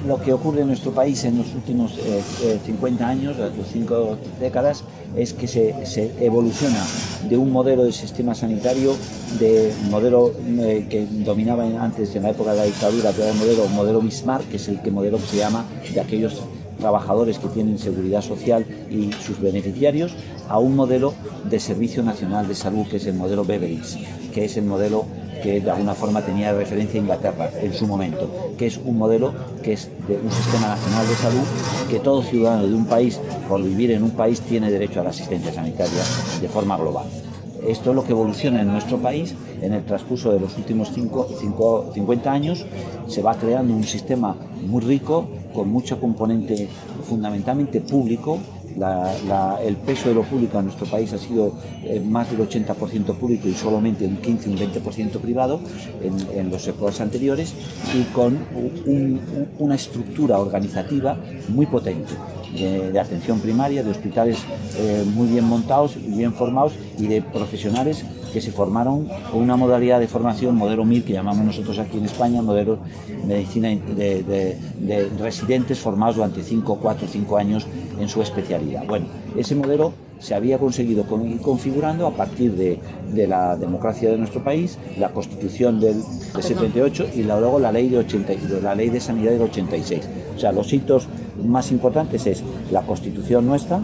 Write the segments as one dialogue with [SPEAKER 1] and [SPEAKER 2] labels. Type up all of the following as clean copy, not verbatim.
[SPEAKER 1] Lo que ocurre en nuestro país en los últimos 50 años, las 5 décadas, es que se evoluciona de un modelo de sistema sanitario, de modelo que dominaba antes en la época de la dictadura, que era el modelo Bismarck, que es el modelo que se llama de aquellos trabajadores que tienen seguridad social y sus beneficiarios, a un modelo de Servicio Nacional de Salud, que es el modelo Beveridge, que es el modelo que de alguna forma tenía referencia a Inglaterra en su momento, que es un modelo que es de un sistema nacional de salud, que todo ciudadano de un país, por vivir en un país, tiene derecho a la asistencia sanitaria de forma global. Esto es lo que evoluciona en nuestro país en el transcurso de los últimos 50 años. Se va creando un sistema muy rico, con mucho componente fundamentalmente público. El peso de lo público en nuestro país ha sido más del 80% público y solamente un 15 un 20% privado en los épocas anteriores, y con una estructura organizativa muy potente de atención primaria, de hospitales muy bien montados y bien formados, y de profesionales que se formaron con una modalidad de formación, modelo MIR, que llamamos nosotros aquí en España, modelo medicina de residentes formados durante 4 o 5 años en su especialidad. Bueno, ese modelo se había conseguido ir configurando a partir de la democracia de nuestro país, la Constitución del 78 y luego la ley de Sanidad del 86. O sea, los hitos más importantes es la Constitución nuestra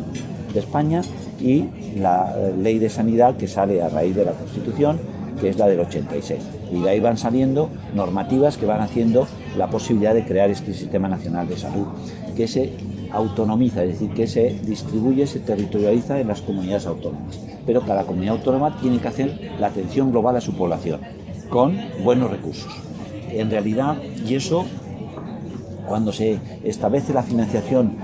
[SPEAKER 1] de España y la ley de sanidad que sale a raíz de la Constitución, que es la del 86. Y de ahí van saliendo normativas que van haciendo la posibilidad de crear este Sistema Nacional de Salud, que se autonomiza, es decir, que se distribuye, se territorializa en las comunidades autónomas. Pero cada comunidad autónoma tiene que hacer la atención global a su población, con buenos recursos. En realidad, y eso, cuando se establece la financiación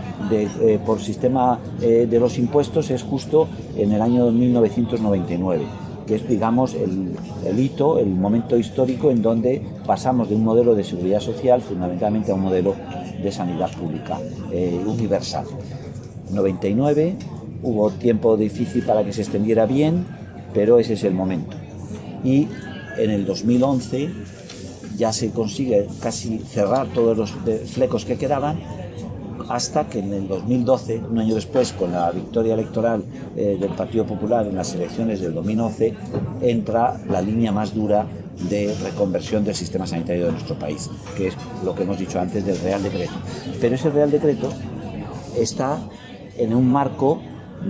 [SPEAKER 1] por sistema de los impuestos, es justo en el año 1999, que es, digamos, el hito, el momento histórico en donde pasamos de un modelo de seguridad social fundamentalmente a un modelo de sanidad pública universal. En 99 hubo tiempo difícil para que se extendiera bien, pero ese es el momento. Y en el 2011 ya se consigue casi cerrar todos los flecos que quedaban, hasta que en el 2012, un año después, con la victoria electoral del Partido Popular en las elecciones del 2011, entra la línea más dura de reconversión del sistema sanitario de nuestro país, que es lo que hemos dicho antes del Real Decreto. Pero ese Real Decreto está en un marco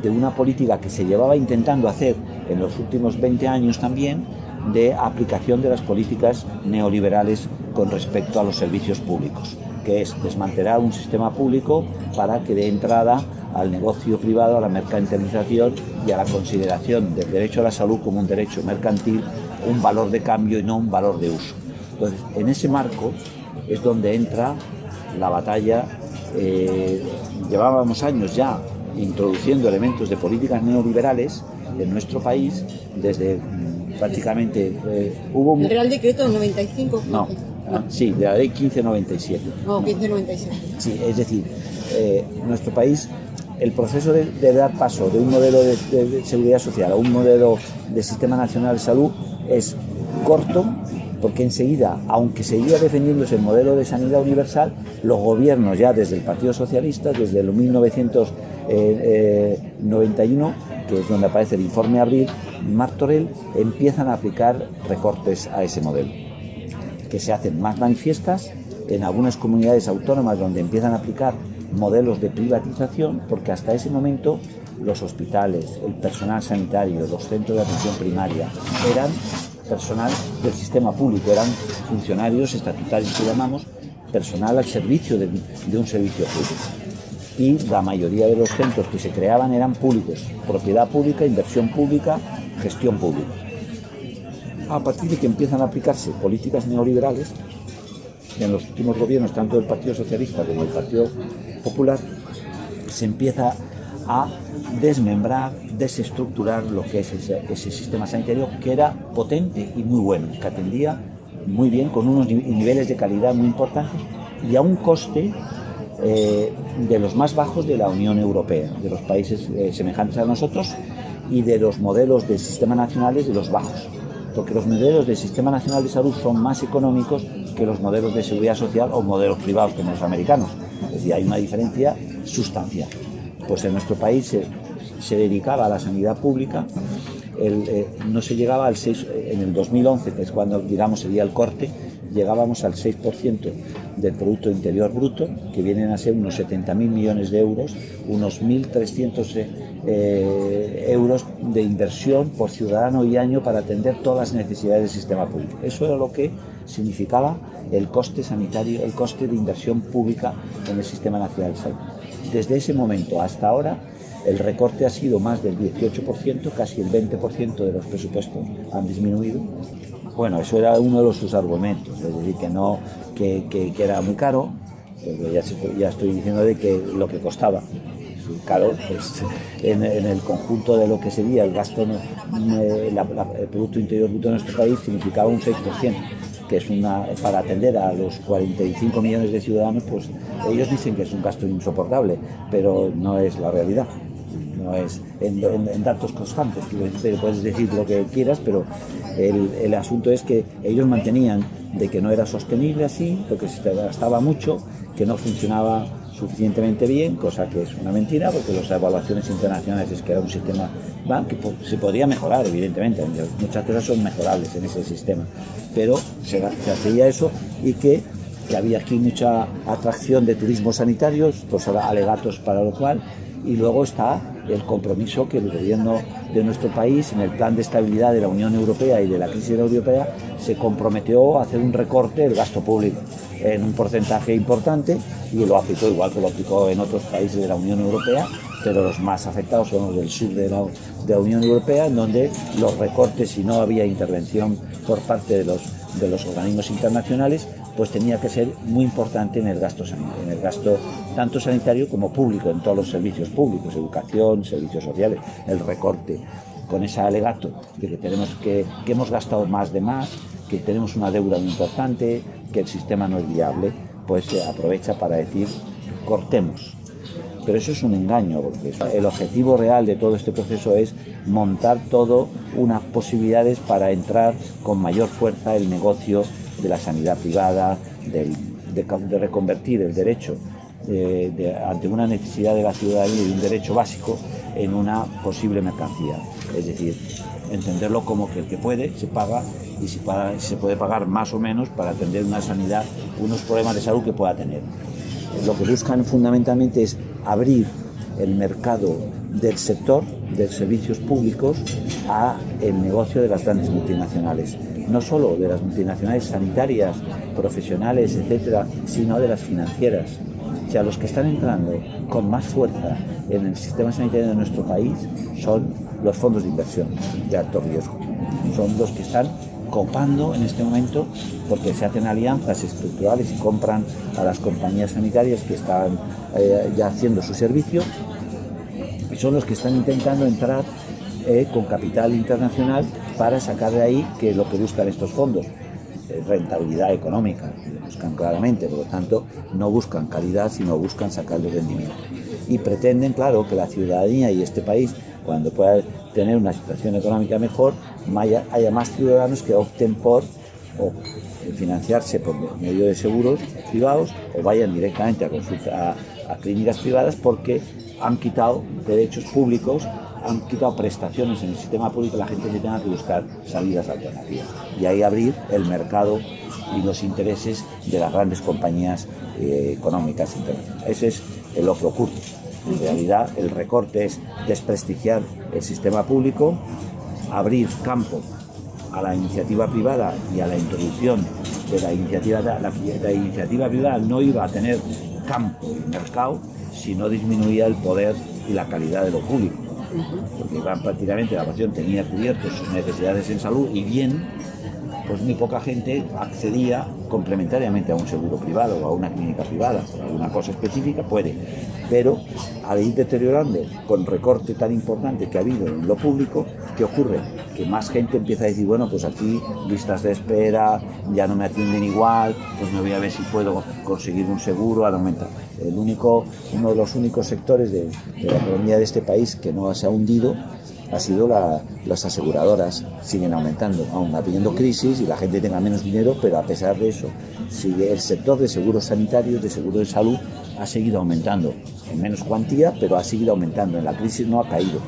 [SPEAKER 1] de una política que se llevaba intentando hacer en los últimos 20 años también, de aplicación de las políticas neoliberales con respecto a los servicios públicos, que es desmantelar un sistema público para que dé entrada al negocio privado, a la mercantilización y a la consideración del derecho a la salud como un derecho mercantil, un valor de cambio y no un valor de uso. Entonces, en ese marco es donde entra la batalla. Llevábamos años ya introduciendo elementos de políticas neoliberales en nuestro país, desde prácticamente hubo...
[SPEAKER 2] ¿El Real Decreto del 95?
[SPEAKER 1] No, sí, de la ley 1597.
[SPEAKER 2] No, 1597.
[SPEAKER 1] Sí, es decir, nuestro país, el proceso de dar paso de un modelo de seguridad social a un modelo de sistema nacional de salud es corto, porque enseguida, aunque seguía defendiéndose el modelo de sanidad universal, los gobiernos ya desde el Partido Socialista, desde el 1991, que es donde aparece el informe Abril, Martorell, empiezan a aplicar recortes a ese modelo, que se hacen más manifiestas en algunas comunidades autónomas, donde empiezan a aplicar modelos de privatización, porque hasta ese momento los hospitales, el personal sanitario, los centros de atención primaria eran personal del sistema público, eran funcionarios estatutarios que llamamos, personal al servicio de un servicio público. Y la mayoría de los centros que se creaban eran públicos, propiedad pública, inversión pública, gestión pública. A partir de que empiezan a aplicarse políticas neoliberales, en los últimos gobiernos, tanto del Partido Socialista como del Partido Popular, se empieza a desmembrar, desestructurar lo que es ese sistema sanitario, que era potente y muy bueno, que atendía muy bien, con unos niveles de calidad muy importantes y a un coste de los más bajos de la Unión Europea, de los países semejantes a nosotros, y de los modelos de sistema nacionales de los bajos, porque los modelos del Sistema Nacional de Salud son más económicos que los modelos de seguridad social o modelos privados como los americanos. Es decir, hay una diferencia sustancial. Pues en nuestro país se dedicaba a la sanidad pública, no se llegaba al 6, en el 2011, que es cuando, digamos, sería el corte, llegábamos al 6% del Producto Interior Bruto, que vienen a ser unos 70.000 millones de euros, unos 1.300 euros de inversión por ciudadano y año para atender todas las necesidades del sistema público. Eso era lo que significaba el coste sanitario, el coste de inversión pública en el Sistema Nacional de Salud. Desde ese momento hasta ahora, el recorte ha sido más del 18%, casi el 20% de los presupuestos han disminuido. Bueno, eso era uno de sus argumentos, es decir, que era muy caro, porque ya estoy diciendo de que lo que costaba. Caro, pues, en el conjunto de lo que sería el gasto, el Producto Interior Bruto de nuestro país significaba un 6%, que es para atender a los 45 millones de ciudadanos, pues ellos dicen que es un gasto insoportable, pero no es la realidad. No es en datos constantes, que puedes decir lo que quieras, pero el asunto es que ellos mantenían de que no era sostenible así, porque se gastaba mucho, que no funcionaba suficientemente bien, cosa que es una mentira, porque las evaluaciones internacionales es que era un sistema que se podría mejorar, evidentemente, muchas cosas son mejorables en ese sistema, pero se hacía eso, y que había aquí mucha atracción de turismo sanitario, estos alegatos para lo cual, y luego está el compromiso que el gobierno de nuestro país, en el plan de estabilidad de la Unión Europea y de la crisis europea, se comprometió a hacer un recorte del gasto público en un porcentaje importante, y lo aplicó igual que lo aplicó en otros países de la Unión Europea, pero los más afectados son los del sur de la Unión Europea, en donde los recortes, si no había intervención por parte de los organismos internacionales, pues tenía que ser muy importante en el gasto sanitario, en el gasto tanto sanitario como público, en todos los servicios públicos, educación, servicios sociales, el recorte, con ese alegato de que hemos gastado más de más, que tenemos una deuda muy importante, que el sistema no es viable, pues se aprovecha para decir cortemos. Pero eso es un engaño, porque el objetivo real de todo este proceso es montar todo unas posibilidades para entrar con mayor fuerza el negocio de la sanidad privada, de reconvertir el derecho ante una necesidad de la ciudadanía y un derecho básico en una posible mercancía. Es decir, entenderlo como que el que puede se paga, y si se puede pagar más o menos para atender una sanidad, unos problemas de salud que pueda tener. Lo que buscan fundamentalmente es abrir el mercado del sector de servicios públicos a el negocio de las grandes multinacionales, no solo de las multinacionales sanitarias, profesionales, etcétera, sino de las financieras. O sea, los que están entrando con más fuerza en el sistema sanitario de nuestro país son los fondos de inversión de alto riesgo. Son los que están copando en este momento, porque se hacen alianzas estructurales y compran a las compañías sanitarias que están ya haciendo su servicio, y son los que están intentando entrar con capital internacional para sacar de ahí que lo que buscan estos fondos, rentabilidad económica, lo buscan claramente, por lo tanto no buscan calidad, sino buscan sacarle rendimiento. Y pretenden, claro, que la ciudadanía y este país, cuando pueda tener una situación económica mejor, haya más ciudadanos que opten por financiarse por medio de seguros privados, o vayan directamente a clínicas privadas, porque han quitado derechos públicos, han quitado prestaciones en el sistema público, la gente se tenga que buscar salidas alternativas. Y ahí abrir el mercado y los intereses de las grandes compañías económicas internacionales. Ese es lo que ocurre. En realidad, el recorte es desprestigiar el sistema público, abrir campo a la iniciativa privada y a la introducción de la iniciativa. La iniciativa privada no iba a tener campo y mercado si no disminuía el poder y la calidad de lo público, porque prácticamente la población tenía cubiertos sus necesidades en salud, y bien, pues muy poca gente accedía complementariamente a un seguro privado o a una clínica privada. Alguna cosa específica puede, pero al ir deteriorando con recorte tan importante que ha habido en lo público, ¿qué ocurre? Que más gente empieza a decir, bueno, pues aquí listas de espera, ya no me atienden igual, pues me voy a ver si puedo conseguir un seguro, al aumentar. Uno de los únicos sectores de la economía de este país que no se ha hundido ha sido las aseguradoras. Siguen aumentando, aún habiendo crisis y la gente tenga menos dinero, pero a pesar de eso, sigue el sector de seguros sanitarios, de seguro de salud, ha seguido aumentando, en menos cuantía, pero ha seguido aumentando. En la crisis no ha caído,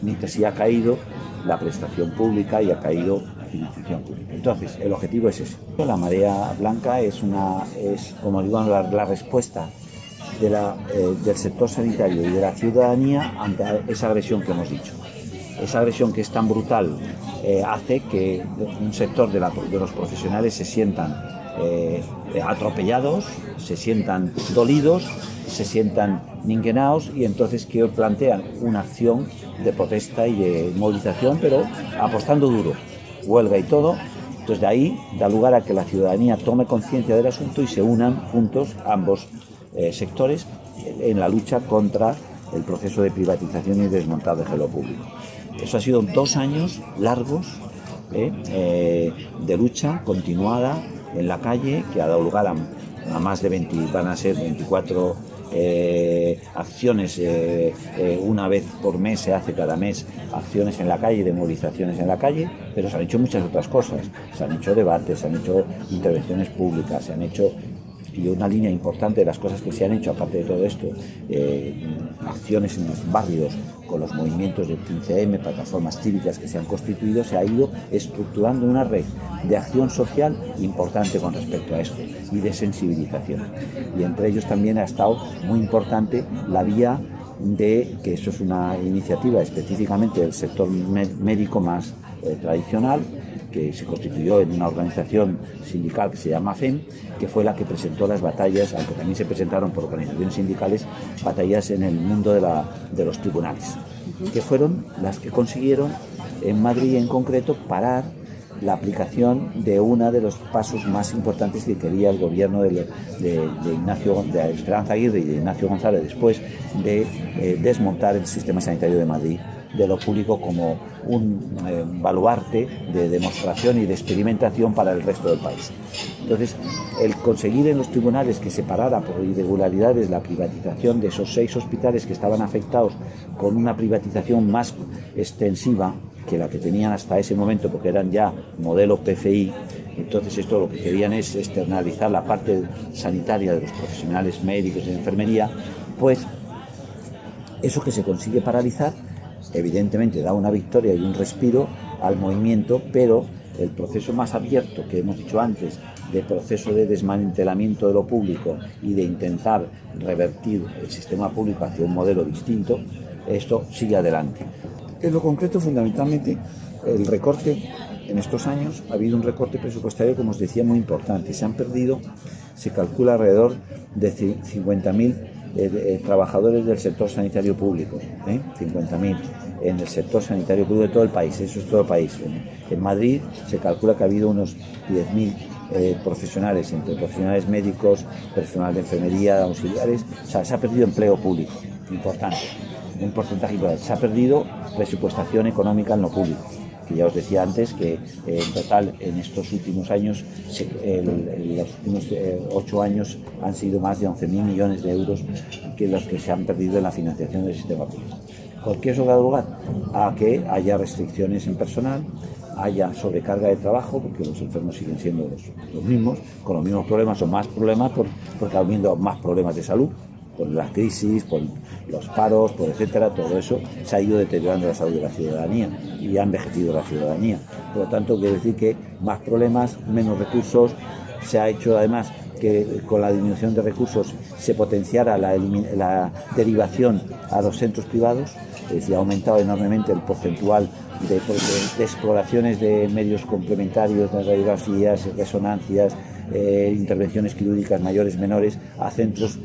[SPEAKER 1] mientras sí ha caído la prestación pública y ha caído la financiación pública. Entonces, el objetivo es ese. La marea blanca es como digo, la respuesta del sector sanitario y de la ciudadanía ante esa agresión que hemos dicho. Esa agresión que es tan brutal hace que un sector de los profesionales se sientan atropellados, se sientan dolidos, se sientan ninguneados, y entonces que plantean una acción de protesta y de movilización, pero apostando duro, huelga y todo. Entonces de ahí da lugar a que la ciudadanía tome conciencia del asunto y se unan juntos ambos sectores en la lucha contra el proceso de privatización y desmontaje de lo público. Eso ha sido 2 años largos de lucha continuada en la calle, que ha dado lugar a más de 20, van a ser 24 acciones, una vez por mes se hace cada mes acciones en la calle, de movilizaciones en la calle, pero se han hecho muchas otras cosas, se han hecho debates, se han hecho intervenciones públicas, se han hecho, y una línea importante de las cosas que se han hecho, aparte de todo esto, acciones en los barrios con los movimientos del 15M, plataformas cívicas que se han constituido, se ha ido estructurando una red de acción social importante con respecto a esto y de sensibilización. Y entre ellos también ha estado muy importante la vía de, que eso es una iniciativa específicamente del sector médico más tradicional, que se constituyó en una organización sindical que se llama FEM, que fue la que presentó las batallas, aunque también se presentaron por organizaciones sindicales, batallas en el mundo de los tribunales, que fueron las que consiguieron en Madrid en concreto parar la aplicación de uno de los pasos más importantes que quería el gobierno de Esperanza Aguirre y de Ignacio González, después de desmontar el sistema sanitario de Madrid de lo público como un baluarte de demostración y de experimentación para el resto del país. Entonces, el conseguir en los tribunales que se parara por irregularidades la privatización de esos 6 hospitales que estaban afectados, con una privatización más extensiva que la que tenían hasta ese momento, porque eran ya modelo PFI, entonces esto lo que querían es externalizar la parte sanitaria de los profesionales médicos y de enfermería, pues eso que se consigue paralizar evidentemente da una victoria y un respiro al movimiento, pero el proceso más abierto que hemos dicho antes, de proceso de desmantelamiento de lo público y de intentar revertir el sistema público hacia un modelo distinto, esto sigue adelante. En lo concreto, fundamentalmente, el recorte en estos años, ha habido un recorte presupuestario, como os decía, muy importante. Se han perdido, se calcula alrededor de 50.000 trabajadores del sector sanitario público, 50.000 en el sector sanitario público de todo el país, eso es todo el país. En Madrid se calcula que ha habido unos 10.000 profesionales, entre profesionales médicos, personal de enfermería, auxiliares. O sea, se ha perdido empleo público, importante, un porcentaje importante. Se ha perdido presupuestación económica en lo público, que ya os decía antes que en total en estos últimos años, los últimos 8 años han sido más de 11.000 millones de euros que los que se han perdido en la financiación del sistema público. ¿Por qué eso da lugar? A que haya restricciones en personal, haya sobrecarga de trabajo, porque los enfermos siguen siendo los mismos, con los mismos problemas o más problemas, porque ha habido más problemas de salud, por la crisis, por los paros, por etcétera. Todo eso se ha ido deteriorando la salud de la ciudadanía y ha envejecido la ciudadanía. Por lo tanto, quiere decir que más problemas, menos recursos. Se ha hecho además que con la disminución de recursos se potenciara la derivación a los centros privados, es decir, ha aumentado enormemente el porcentual de exploraciones de medios complementarios, de radiografías, resonancias, intervenciones quirúrgicas mayores, menores, a centros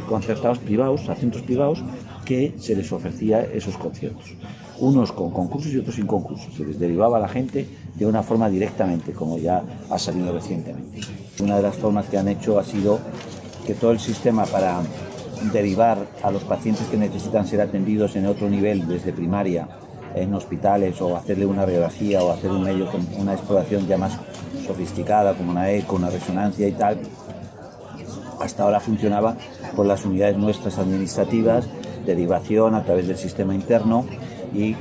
[SPEAKER 1] concertados privados, a centros privados que se les ofrecía esos conciertos. Unos con concursos y otros sin concursos. Se les derivaba a la gente de una forma directamente, como ya ha salido recientemente. Una de las formas que han hecho ha sido que todo el sistema para derivar a los pacientes que necesitan ser atendidos en otro nivel, desde primaria, en hospitales, o hacerle una radiografía o hacer un medio con una exploración ya más sofisticada, como una eco, una resonancia y tal, hasta ahora funcionaba por las unidades nuestras administrativas, derivación a través del sistema interno, y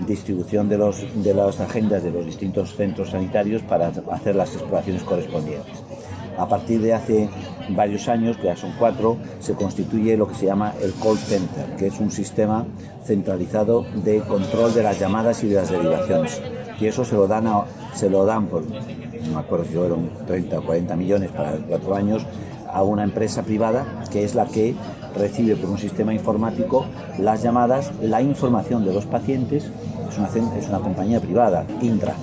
[SPEAKER 1] distribución de las agendas de los distintos centros sanitarios para hacer las exploraciones correspondientes. A partir de hace varios años, ya son 4, se constituye lo que se llama el call center, que es un sistema centralizado de control de las llamadas y de las derivaciones. Y eso se lo dan por, no me acuerdo si fueron 30 o 40 millones para 4 años, a una empresa privada que es la que recibe por un sistema informático las llamadas, la información de los pacientes. Es una compañía privada, Indra.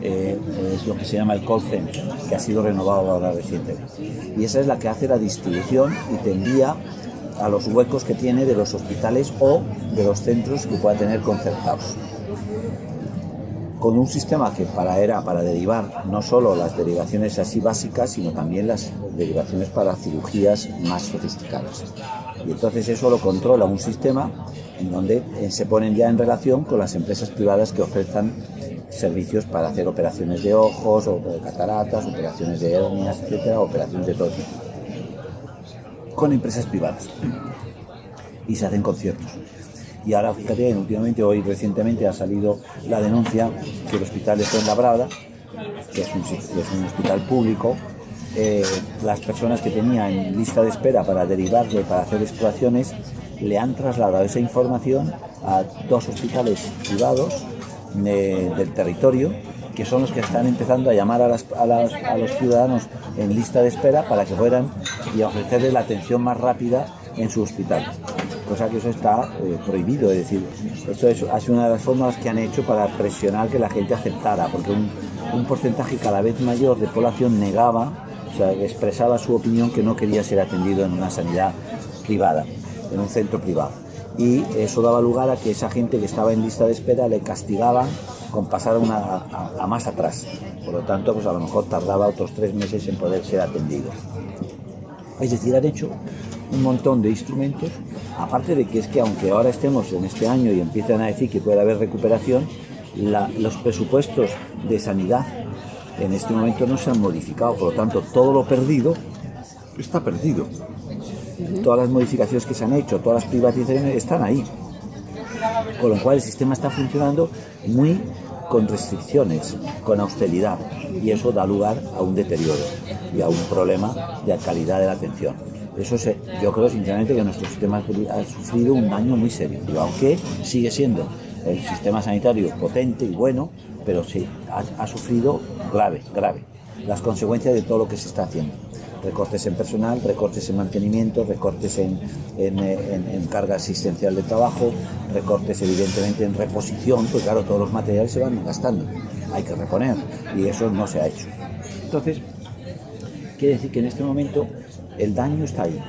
[SPEAKER 1] Es lo que se llama el call center, que ha sido renovado ahora recientemente. Y esa es la que hace la distribución y te envía a los huecos que tiene de los hospitales o de los centros que pueda tener concertados. Con un sistema que era para derivar no solo las derivaciones así básicas, sino también las derivaciones para cirugías más sofisticadas. Y entonces eso lo controla un sistema en donde se ponen ya en relación con las empresas privadas que ofrezcan servicios para hacer operaciones de ojos, o de cataratas, operaciones de hernias, etcétera, operaciones de todo tipo, con empresas privadas. Y se hacen conciertos. Y ahora, fíjate, últimamente, recientemente ha salido la denuncia que el hospital de Fuenlabrada, que es un hospital público, las personas que tenía en lista de espera para derivarle, para hacer exploraciones, le han trasladado esa información a 2 hospitales privados del territorio, que son los que están empezando a llamar a los ciudadanos en lista de espera para que fueran y a ofrecerles la atención más rápida en su hospital. Cosa que eso está prohibido, es decir, esto ha sido una de las formas que han hecho para presionar que la gente aceptara, porque un porcentaje cada vez mayor de población negaba, o sea, expresaba su opinión que no quería ser atendido en una sanidad privada, en un centro privado. Y eso daba lugar a que esa gente que estaba en lista de espera le castigaban con pasar a más atrás. Por lo tanto, pues a lo mejor tardaba otros 3 meses en poder ser atendido. Es decir, han hecho un montón de instrumentos, aparte de que es que aunque ahora estemos en este año y empiezan a decir que puede haber recuperación, los presupuestos de sanidad en este momento no se han modificado, por lo tanto todo lo perdido está perdido. Todas las modificaciones que se han hecho, todas las privatizaciones están ahí, con lo cual el sistema está funcionando muy con restricciones, con austeridad, y eso da lugar a un deterioro y a un problema de calidad de la atención. Yo creo sinceramente que nuestro sistema ha sufrido un daño muy serio, aunque sigue siendo el sistema sanitario potente y bueno, pero sí, ha sufrido grave las consecuencias de todo lo que se está haciendo. Recortes en personal, recortes en mantenimiento, recortes en carga asistencial de trabajo, recortes evidentemente en reposición, pues claro, todos los materiales se van gastando, hay que reponer, y eso no se ha hecho. Entonces, quiere decir que en este momento el daño está ahí.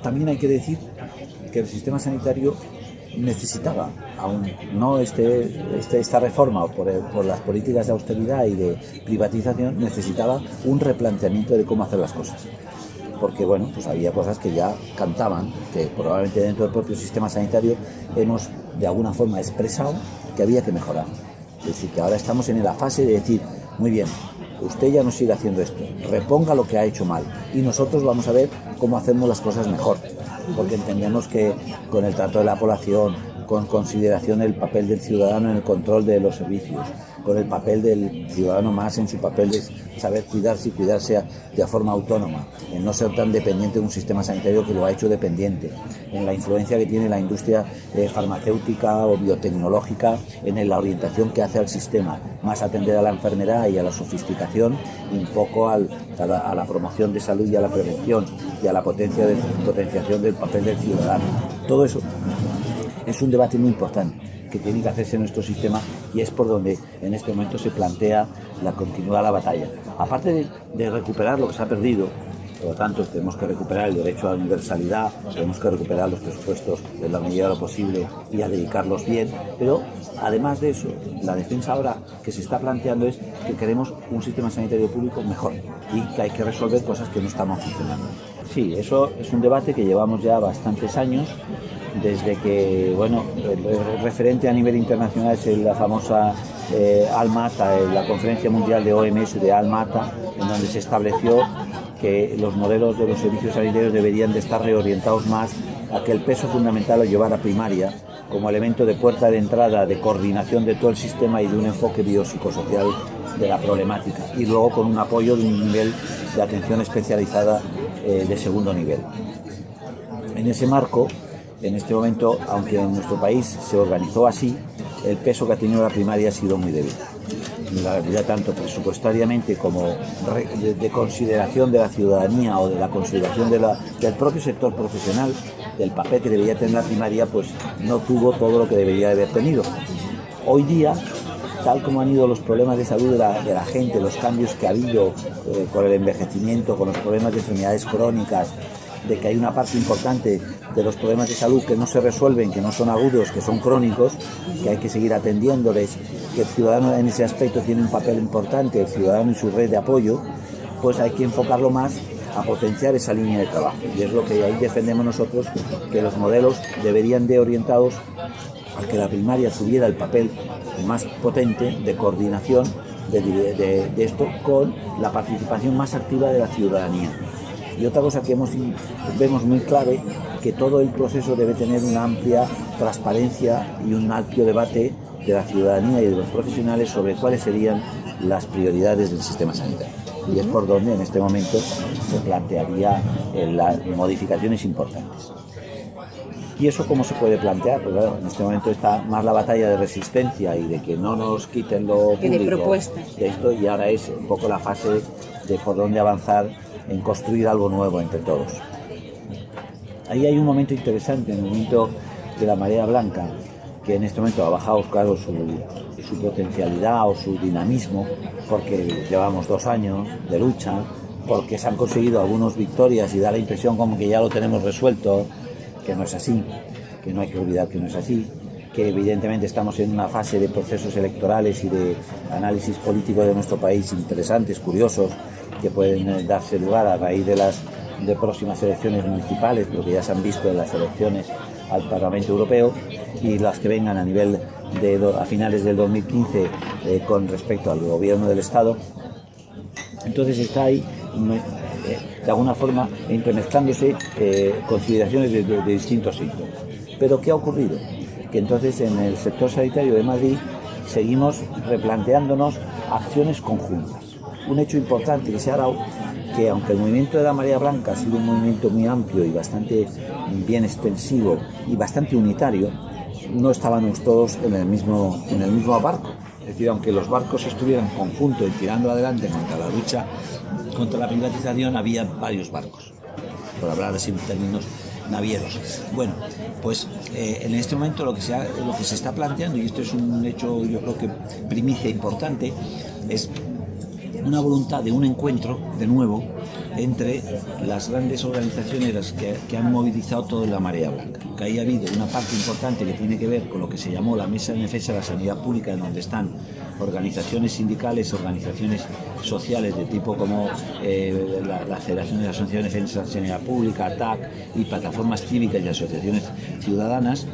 [SPEAKER 1] También hay que decir que el sistema sanitario necesitaba, aún no esta reforma o por las políticas de austeridad y de privatización, necesitaba un replanteamiento de cómo hacer las cosas. Porque bueno, pues había cosas que ya cantaban, que probablemente dentro del propio sistema sanitario hemos de alguna forma expresado que había que mejorar. Es decir, que ahora estamos en la fase de decir, muy bien, usted ya no sigue haciendo esto, reponga lo que ha hecho mal y nosotros vamos a ver cómo hacemos las cosas mejor, porque entendemos que con el trato de la población, con consideración del papel del ciudadano en el control de los servicios, con el papel del ciudadano más en su papel de saber cuidarse y cuidarse de forma autónoma, en no ser tan dependiente de un sistema sanitario que lo ha hecho dependiente, en la influencia que tiene la industria farmacéutica o biotecnológica en la orientación que hace al sistema, más atender a la enfermedad y a la sofisticación y un poco a la promoción de salud y a la prevención y a la potenciación del papel del ciudadano. Todo eso es un debate muy importante que tiene que hacerse en nuestro sistema y es por donde en este momento se plantea la continuidad de la batalla. Aparte de recuperar lo que se ha perdido, por lo tanto tenemos que recuperar el derecho a la universalidad, tenemos que recuperar los presupuestos en la medida de lo posible y a dedicarlos bien, pero además de eso, la defensa ahora que se está planteando es que queremos un sistema sanitario público mejor y que hay que resolver cosas que no estamos funcionando. Sí, eso es un debate que llevamos ya bastantes años, desde que, bueno, el referente a nivel internacional es la famosa Almata, la Conferencia Mundial de OMS de Almata, en donde se estableció que los modelos de los servicios sanitarios deberían de estar reorientados más a que el peso fundamental lo llevara primaria como elemento de puerta de entrada, de coordinación de todo el sistema y de un enfoque biopsicosocial de la problemática, y luego con un apoyo de un nivel de atención especializada de segundo nivel. En ese marco, en este momento, aunque en nuestro país se organizó así, el peso que ha tenido la primaria ha sido muy débil. La realidad, tanto presupuestariamente como de consideración de la ciudadanía o de la consideración del propio sector profesional, del papel que debería tener la primaria, pues no tuvo todo lo que debería haber tenido. Hoy día, tal como han ido los problemas de salud de la gente, los cambios que ha habido con el envejecimiento, con los problemas de enfermedades crónicas, de que hay una parte importante de los problemas de salud que no se resuelven, que no son agudos, que son crónicos, que hay que seguir atendiéndoles, que el ciudadano en ese aspecto tiene un papel importante, el ciudadano y su red de apoyo, pues hay que enfocarlo más a potenciar esa línea de trabajo. Y es lo que ahí defendemos nosotros, que los modelos deberían de orientados a que la primaria tuviera el papel más potente de coordinación de esto con la participación más activa de la ciudadanía. Y otra cosa que vemos muy clave, que todo el proceso debe tener una amplia transparencia y un amplio debate de la ciudadanía y de los profesionales sobre cuáles serían las prioridades del sistema sanitario. Y es por donde en este momento se plantearía las modificaciones importantes. ¿Y eso cómo se puede plantear? Pues claro, en este momento está más la batalla de resistencia y de que no nos quiten lo público de esto, y ahora es un poco la fase de por dónde avanzar en construir algo nuevo entre todos. Ahí hay un momento interesante, el momento de la marea blanca, que en este momento ha bajado, claro, su potencialidad o su dinamismo, porque llevamos 2 años de lucha, porque se han conseguido algunas victorias y da la impresión como que ya lo tenemos resuelto, que no es así, que no hay que olvidar que no es así, que evidentemente estamos en una fase de procesos electorales y de análisis político de nuestro país interesantes, curiosos, que pueden darse lugar a raíz de próximas elecciones municipales, pero que ya se han visto en las elecciones al Parlamento Europeo, y las que vengan a nivel a finales del 2015 con respecto al gobierno del Estado. Entonces está ahí de alguna forma entremezclándose consideraciones de distintos signos. Pero ¿qué ha ocurrido? Que entonces en el sector sanitario de Madrid seguimos replanteándonos acciones conjuntas. Un hecho importante que se ha dado, que aunque el movimiento de la marea blanca ha sido un movimiento muy amplio y bastante bien extensivo y bastante unitario, no estábamos todos en el mismo barco. Es decir, aunque los barcos estuvieran en conjunto y tirando adelante contra la lucha contra la privatización, había varios barcos, por hablar así en términos navieros. Bueno, pues en este momento lo que se está planteando, y esto es un hecho, yo creo que primicia importante, es una voluntad de un encuentro de nuevo entre las grandes organizaciones que han movilizado toda la marea blanca. Que ahí ha habido una parte importante que tiene que ver con lo que se llamó la Mesa de Defensa de la Sanidad Pública, en donde están organizaciones sindicales, organizaciones sociales de tipo como la Federación de la Asociación de Defensa de la Sanidad Pública, ATAC, y plataformas cívicas y asociaciones ciudadanas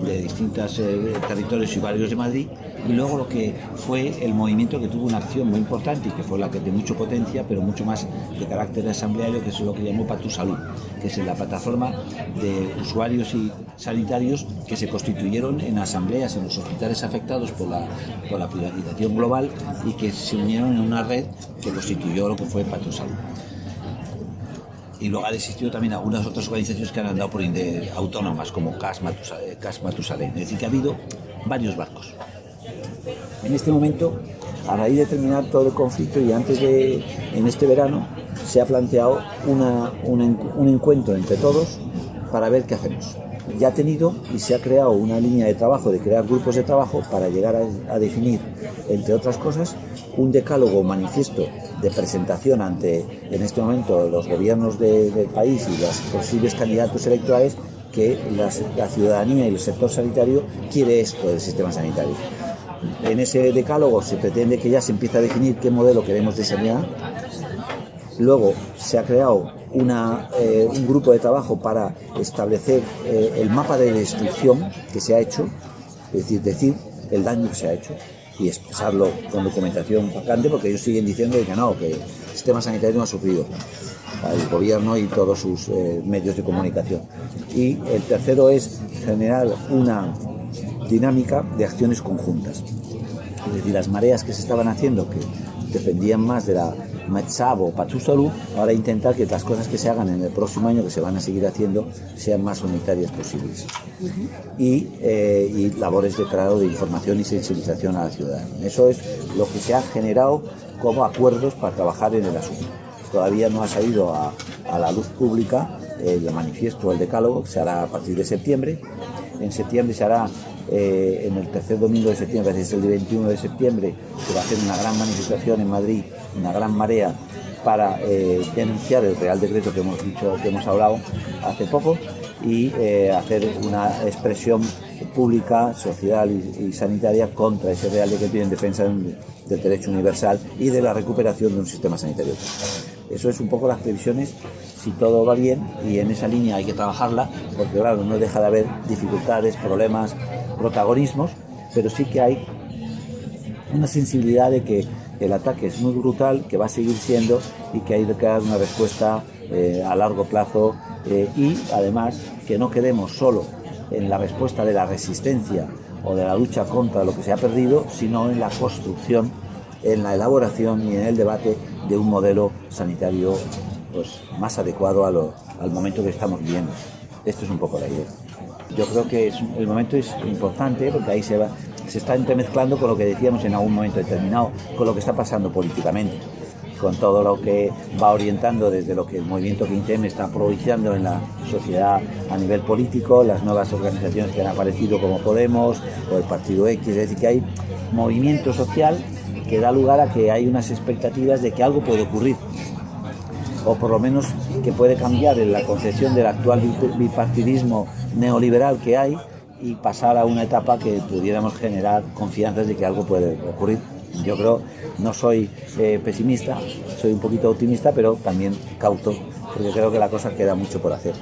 [SPEAKER 1] de distintos territorios y barrios de Madrid, y luego lo que fue el movimiento que tuvo una acción muy importante y que fue la que de mucha potencia, pero mucho más de carácter asambleario, que es lo que llamó Pa' Tu Salud, que es la plataforma de usuarios y sanitarios que se constituyeron en asambleas en los hospitales afectados por la privatización global y que se unieron en una red que constituyó lo que fue Pa' Tu Salud. Y luego han existido también algunas otras organizaciones que han andado por autónomas, como CAS Matusalén. Es decir, que ha habido varios barcos. En este momento, a raíz de terminar todo el conflicto y en este verano, se ha planteado un encuentro entre todos para ver qué hacemos. Ya ha tenido y se ha creado una línea de trabajo, de crear grupos de trabajo para llegar a definir, entre otras cosas, un decálogo manifiesto de presentación ante, en este momento, los gobiernos del país y los posibles candidatos electorales, que la ciudadanía y el sector sanitario quiere esto del sistema sanitario. En ese decálogo se pretende que ya se empiece a definir qué modelo queremos de sanidad. Luego se ha creado un grupo de trabajo para establecer el mapa de destrucción que se ha hecho, es decir el daño que se ha hecho, y expresarlo con documentación vacante, porque ellos siguen diciendo que no, que el sistema sanitario no ha sufrido, el gobierno y todos sus medios de comunicación. Y el tercero es generar dinámica de acciones conjuntas. Es decir, las mareas que se estaban haciendo, que dependían más de la Metzab o Patsusalu, ahora intentar que las cosas que se hagan en el próximo año, que se van a seguir haciendo, sean más unitarias posibles. Y labores de creado de información y sensibilización a la ciudadanía. Eso es lo que se ha generado como acuerdos para trabajar en el asunto. Todavía no ha salido a la luz pública el manifiesto, el decálogo, que se hará a partir de septiembre. En septiembre se hará, en el tercer domingo de septiembre, es el día 21 de septiembre, se va a hacer una gran manifestación en Madrid, una gran marea, para denunciar el Real Decreto que hemos dicho, que hemos hablado hace poco, y hacer una expresión pública, social y sanitaria contra ese Real Decreto y en defensa del derecho universal y de la recuperación de un sistema sanitario. Eso es un poco las previsiones, si todo va bien, y en esa línea hay que trabajarla, porque claro, no deja de haber dificultades, problemas, protagonismos, pero sí que hay una sensibilidad de que el ataque es muy brutal, que va a seguir siendo, y que hay que dar una respuesta a largo plazo, y además que no quedemos solo en la respuesta de la resistencia o de la lucha contra lo que se ha perdido, sino en la construcción, en la elaboración y en el debate de un modelo sanitario pues más adecuado al momento que estamos viviendo. Esto es un poco la idea. Yo creo que el momento es importante, porque ahí se está entremezclando con lo que decíamos en algún momento determinado, con lo que está pasando políticamente, con todo lo que va orientando desde lo que el movimiento 15M está propiciando en la sociedad a nivel político, las nuevas organizaciones que han aparecido como Podemos o el Partido X. Es decir, que hay movimiento social que da lugar a que hay unas expectativas de que algo puede ocurrir, o por lo menos que puede cambiar en la concepción del actual bipartidismo neoliberal que hay, y pasar a una etapa que pudiéramos generar confianzas de que algo puede ocurrir. Yo creo, no soy pesimista, soy un poquito optimista, pero también cauto, porque creo que la cosa queda mucho por hacer.